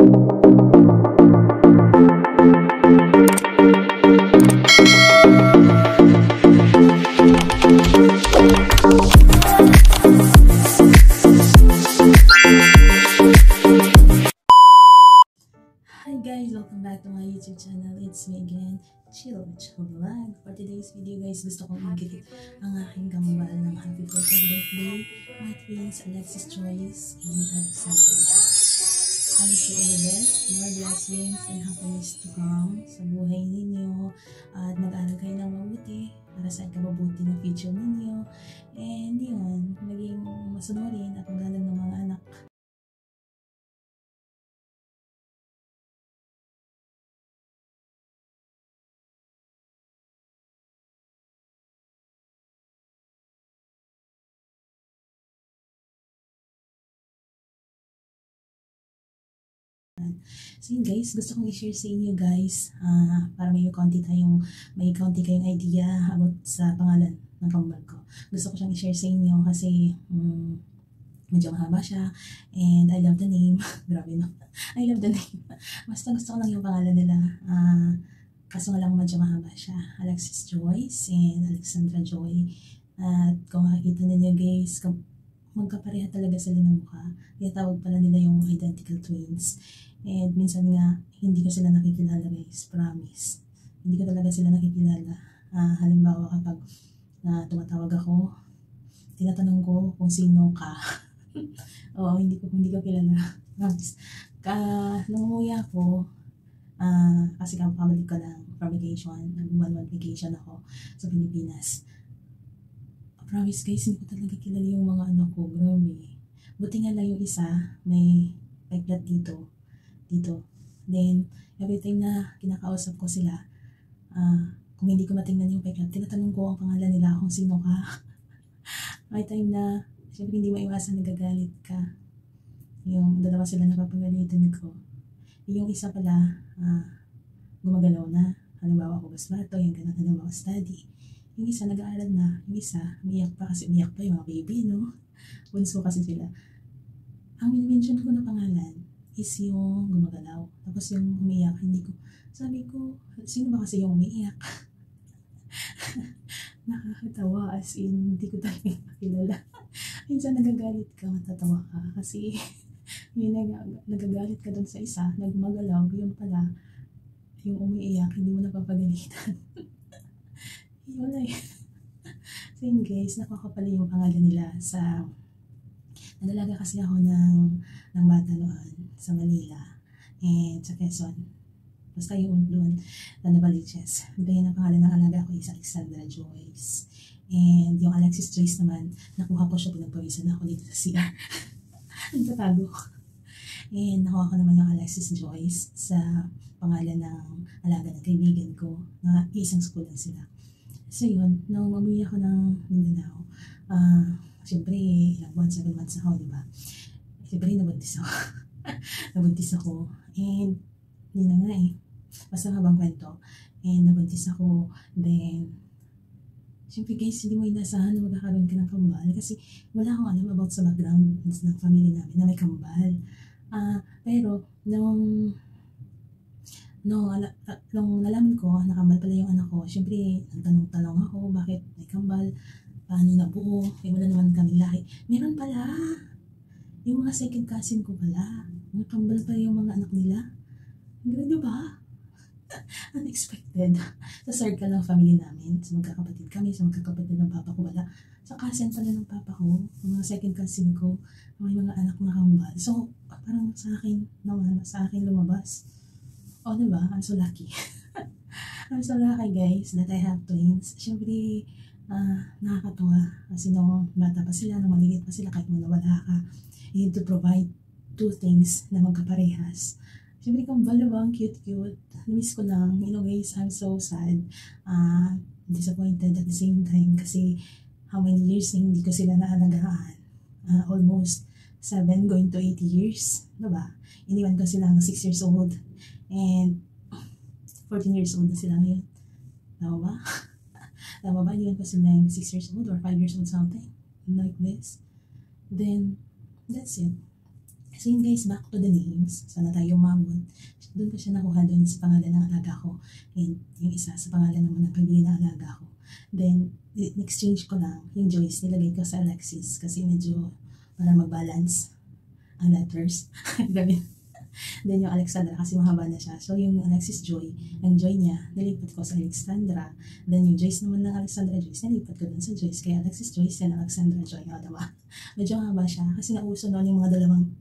Hi guys! Welcome back to my YouTube channel. It's me again, Chill with Chill Vlog. For today's video guys, gusto kong i-gift ang aking kambal ng happy 4th birthday, my twins, Alexis Joyce and Alexander. I wish you all the best, more blessings and happiness to come sa buhay ninyo at mag-aral kayo ng mabuti para sa ikabubuti ng future ninyo. And yun, maging masunurin at magalang ng mga anak. So yun guys, gusto kong i-share sa inyo guys para may konti kayong idea about sa pangalan ng kambal ko. Gusto ko siyang i-share sa inyo kasi medyo mahaba siya and I love the name. Grabe no? I love the name. Basta gusto ko lang yung pangalan nila. Kaso nga lang medyo mahaba siya. Alexis Joyce and Alexandra Joy. At kung makikita ninyo guys, magkapareha talaga sila ng mukha. Kaya tawag pala nila yung identical twins. And minsan nga, hindi ko sila nakikilala guys, promise. Hindi ko talaga sila nakikilala. Halimbawa kapag tumatawag ako, tinatanong ko kung sino ka. Oo, hindi ko kilala. Promise. Nung umuwi ako, kasi kabalik ko lang from vacation, nag-1-1 vacation ako sa Pilipinas. Promise guys, hindi ko talaga kilala yung mga anak ko. Grabe. Buti nga lang yung isa, may peklat dito. Then, every time na kinakausap ko sila, kung hindi ko matingnan yung peklat, tinatanong ko ang pangalan nila kung sino ka. May time na, syempre hindi maiwasan nagagalit ka. Yung dalawa sila napapagalitan ko. Yung isa pala, gumagalaw na. Halimbawa ako basbato, yung ganun, halimbawa study. Yung isa nag-aaral na, yung isa umiyak pa kasi umiyak pa yung mga baby, no? Bunso kasi sila. Ang minimension ko na pangalan is yung gumagalaw. Tapos yung umiyak, sabi ko, sino ba kasi yung umiiyak? Nakakatawa as in, hindi ko talaga makilala. Minsan nagagalit ka, matatawa ka. Kasi yun nagagalit ka dun sa isa, nagmagalaw, yun pala, yung umiiyak, hindi mo napapagalitan. Wala eh. So yun guys, nakakapala yung pangalan nila sa nagalaga kasi ako ng bata noon sa Manila and sa Quezon. Basta yung doon na Novaliches. Then ang pangalan ng alaga ko is Alexandra Joyce. And yung Alexis Joyce naman, nakuha ko siya, pinagpawisan ako dito sa CR. Nagtatago ko. And nakuha ko naman yung Alexis Joyce sa pangalan ng alaga ng kaibigan ko na isang school lang sila. So yun, nung umuwi ako ng Mindanao, siyempre, ilang buwan, 7 months ako, diba? Siyempre, nabuntis ako. Nabuntis ako. And, yun na nga eh. Basta habang kwento. And, nabuntis ako. Then, siyempre guys, hindi mo inasahan na magkakaroon ka ng kambal. Kasi, wala akong alam about sa background ng family namin na may kambal. Pero, nung nalaman ko, nakambal pala yung anak ko, siyempre, nagtanong-tanong ako, bakit may kambal? Paano nabuo? Eh, wala naman kami lahi. Meron pala. Yung mga second cousin ko pala. Mga kambal pala yung mga anak nila. Ganun diba? Unexpected. Sa circle ng family namin. Sa magkakapatid kami, sa magkakapatid ng papa ko wala. Sa cousin pala ng papa ko, yung mga second cousin ko, may mga anak na kambal. So, parang sa akin lumabas. O, diba? I'm so lucky. I'm so lucky guys that I have twins. Siyempre, nakakatuwa kasi nung bata pa sila, nung maliliit pa sila, kahit mo nawala ka, you need to provide two things na magkaparehas. Siyempre kambal, diba? Cute. Miss ko lang. You know guys, I'm so sad. Disappointed at the same time kasi how many years na hindi ko sila naalagaan. Almost 7 going to 8 years. Diba? Iniwan ko sila ng 6 years old. And 14 years old na sila ngayon. Tama ba? Tama ba? Iniwan ko sila ng 6 years old or 5 years old something. Like this. Then, that's it. So yun guys, back to the names. Sana tayo umabot. Doon ko siya nakuha doon sa pangalan ng alaga ko. And yung isa sa pangalan naman ng kaibigan ng alaga ko. Then, in-exchange ko lang yung Joyce, nilagay ko sa Alexis. Kasi medyo para mag-balance ang letters. Then yung Alexandra kasi mahaba na siya. So yung Alexis Joy, ang Joy niya, nilipat ko sa Alexandra. Then yung Joyce naman ng Alexandra Joyce, nilipat ko dun sa Joyce. Kaya Alexis Joyce and Alexandra Joy. O, diba? Medyo mahaba siya kasi nauso noon yung mga dalawang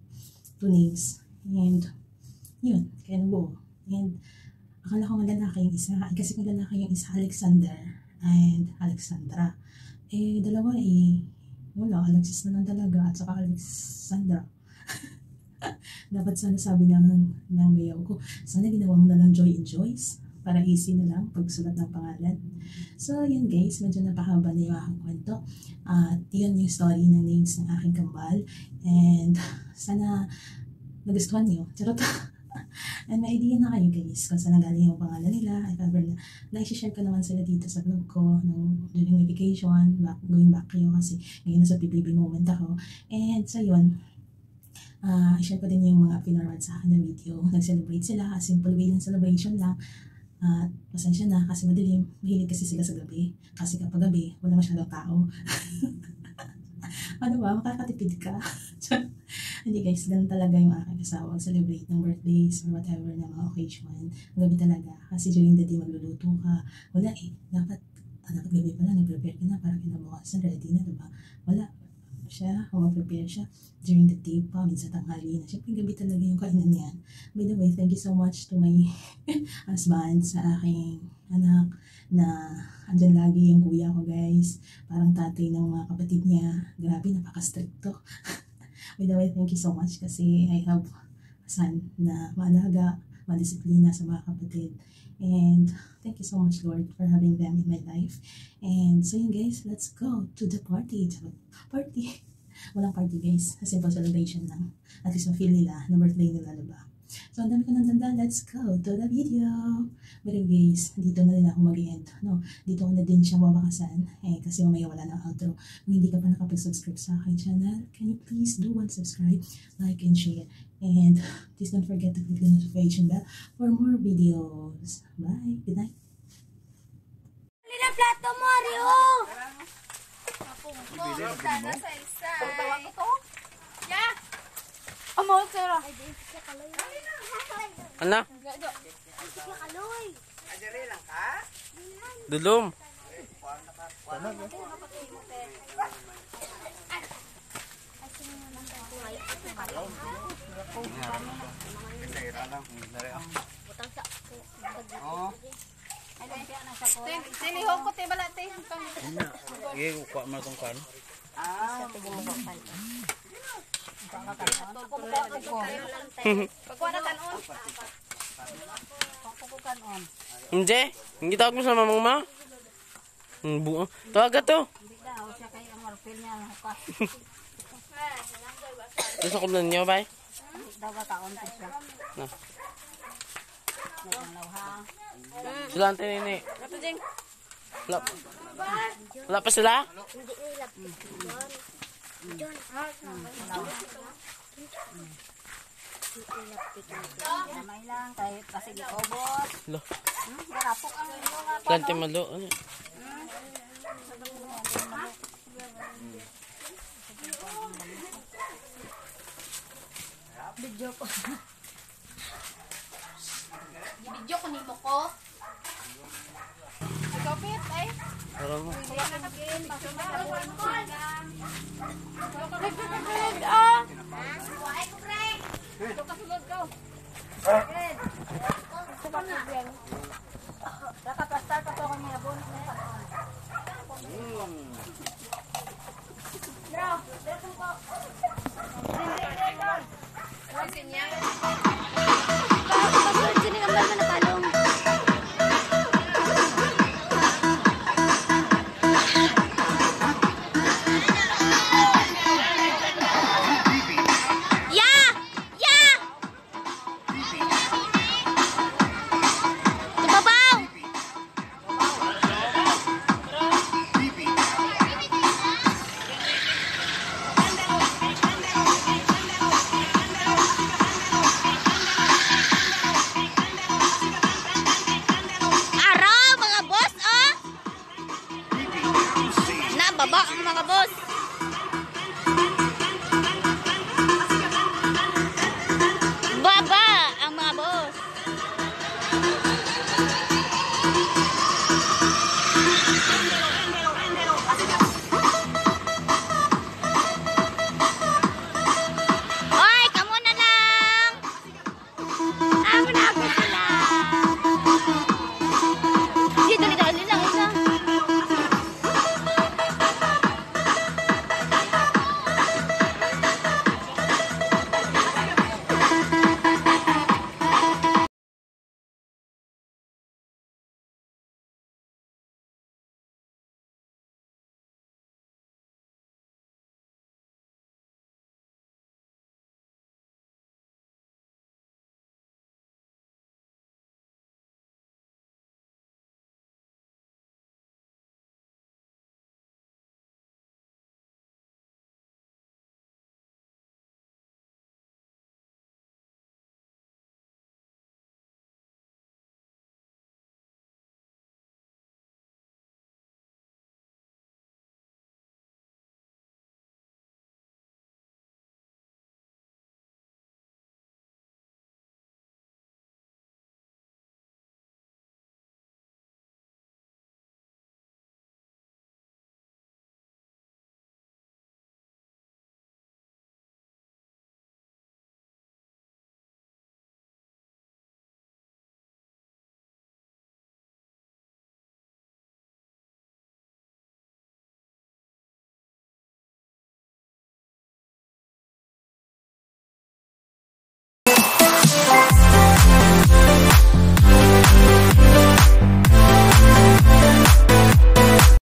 two names. And yun, kaya nabuo. And akala ko nga lalaki yung isa. Kasi kung lalaki yung isa, Alexander and Alexandra. Eh, dalawa wala, Alexis na lang talaga at saka Alexandra. Dapat sana sabi ng bayaw ko, sana ginawa mo na lang Joy and Joyce para easy na lang pagsulat ng pangalan. So yun guys, medyo napahaba na yung aking kwento. At yun yung story ng names ng aking kambal. And sana nagustuhan nyo. Charot. And may idea na kayo guys kung saan galing yung pangalan nila. If ever na i-share ko naman sila dito sa vlog ko during my vacation, going back kayo kasi ngayon nasa PBB moment ako. And so yun, i-share ko din yung mga pinorward sa akin na video. Nag-celebrate sila, simple way ng celebration lang. At pasensya na kasi madilim, mahilig kasi sila sa gabi. Kasi kapag gabi, wala masyadong tao. Ano ba, makakatipid ka. Hindi guys, ganun talaga yung aking asawa. Celebrate ng birthdays or whatever na mga occasion. Gabi talaga. Kasi during the day magluluto ka. Wala dapat gabi pala, nag-prepare ka na para kinabukasan, ready na, diba? Wala siya, mag-prepare siya during the day pa, minsan tanghali na. Siyempre, gabi talaga yung kainan niyan. By the way, thank you so much to my husband, sa aking anak, na andyan lagi yung kuya ko guys. Parang tatay ng mga kapatid niya. Grabe, napaka-stricto. By the way, thank you so much kasi I have a son na maalaga, madisiplina sa mga kapatid. And thank you so much, Lord, for having them in my life. And so yun guys, let's go to the party. Party. Walang party guys. A simple celebration lang. At least ma-feel nila na birthday nila, diba? So ang dami ko nang tanda. Let's go to the video. But guys, dito na rin ako mag-end. No, dito ko na din siya babakasan. Kasi mamaya wala ng outro. Kung hindi ka pa nakapag-subscribe sa aking channel, can you please do one subscribe, like, and share. And please don't forget to click the notification bell for more videos. Bye. Good night. Lina plato Mario. Sana sa isa. Tawa ko to. Ya. Amo sira. Ano? Kaloy. Adere lang ka? Dulom. Sinihog ko te balate. Iya, kuha mo itong kan. Pagkuha na kanon. Hindi. Hindi tawag mo sa mamang ma. Buo. Tawag to. Gusto ko lang niyo, bay. Na. Sila ang tinini. Wala pa sila? Namay lang kahit kasi giobot. Lo. Garapok ang mga Ganti malo. Ano? video ko. Video ko nimo ko. Kapit ay. Parang mo. Baba!